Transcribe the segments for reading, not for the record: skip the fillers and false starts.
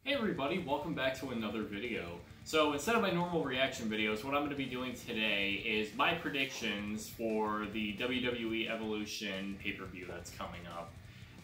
Hey everybody, welcome back to another video. So instead of my normal reaction videos, what I'm going to be doing today is my predictions for the WWE Evolution pay-per-view that's coming up.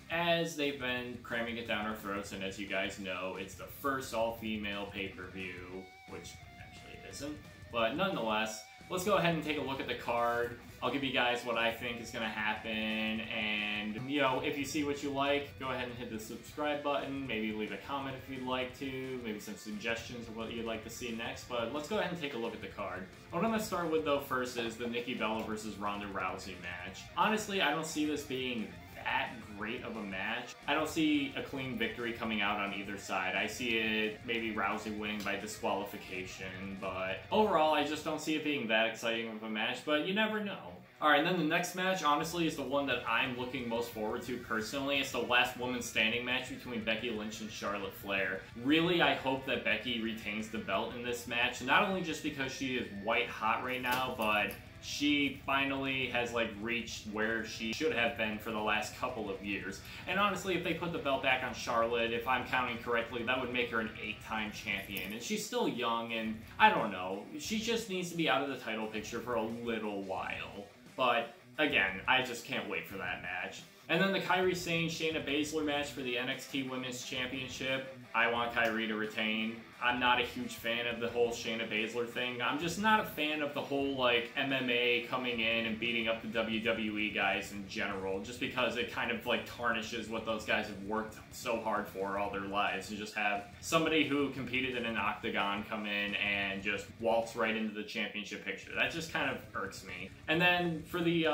As they've been cramming it down our throats, and as you guys know, it's the first all-female pay-per-view, which actually it isn't. But nonetheless, let's go ahead and take a look at the card. I'll give you guys what I think is going to happen, and, you know, if you see what you like, go ahead and hit the subscribe button, maybe leave a comment if you'd like to, maybe some suggestions of what you'd like to see next, but let's go ahead and take a look at the card. What I'm going to start with, though, first is the Nikki Bella versus Ronda Rousey match. Honestly, I don't see this being that great of a match. I don't see a clean victory coming out on either side. I see it maybe Rousey winning by disqualification, but overall I just don't see it being that exciting of a match, but you never know. Alright, and then the next match, honestly, is the one that I'm looking most forward to personally. It's the last woman standing match between Becky Lynch and Charlotte Flair. Really, I hope that Becky retains the belt in this match, not only just because she is white hot right now, but she finally has, reached where she should have been for the last couple of years. And honestly, if they put the belt back on Charlotte, if I'm counting correctly, that would make her an 8-time champion. And she's still young, and I don't know. She just needs to be out of the title picture for a little while. But, again, I just can't wait for that match. And then the Kairi Sane-Shayna Baszler match for the NXT Women's Championship. I want Kairi to retain. I'm not a huge fan of the whole Shayna Baszler thing. I'm just not a fan of the whole, MMA coming in and beating up the WWE guys in general, just because it kind of, tarnishes what those guys have worked so hard for all their lives. You just have somebody who competed in an octagon come in and just waltz right into the championship picture. That just kind of irks me. And then for the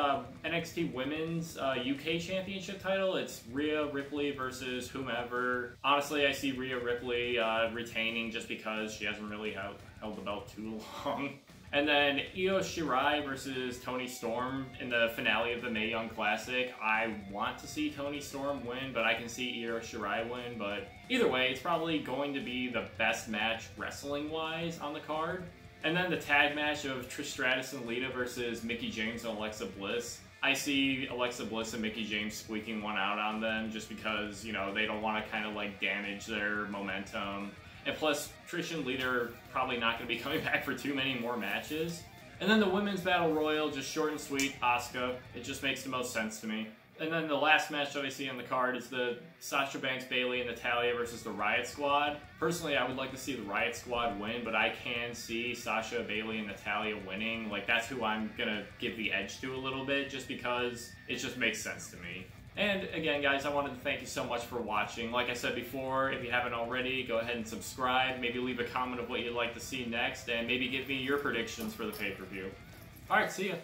NXT Women's UK Championship title, it's Rhea Ripley versus whomever. Honestly, I see Rhea Ripley retaining just because she hasn't really held the belt too long. And then Io Shirai versus Toni Storm in the finale of the Mae Young Classic. I want to see Toni Storm win, but I can see Io Shirai win. But either way, it's probably going to be the best match wrestling-wise on the card. And then the tag match of Trish Stratus and Lita versus Mickie James and Alexa Bliss. I see Alexa Bliss and Mickie James squeaking one out on them just because, you know, they don't want to kind of damage their momentum. And plus, Trish and Lita are probably not going to be coming back for too many more matches. And then the Women's Battle Royal, just short and sweet, Asuka. It just makes the most sense to me. And then the last match that I see on the card is the Sasha Banks, Bayley, and Natalya versus the Riot Squad. Personally, I would like to see the Riot Squad win, but I can see Sasha, Bayley, and Natalya winning. That's who I'm going to give the edge to a little bit, just because it just makes sense to me. And again, guys, I wanted to thank you so much for watching. Like I said before, if you haven't already, go ahead and subscribe. Maybe leave a comment of what you'd like to see next, and maybe give me your predictions for the pay-per-view. Alright, see ya!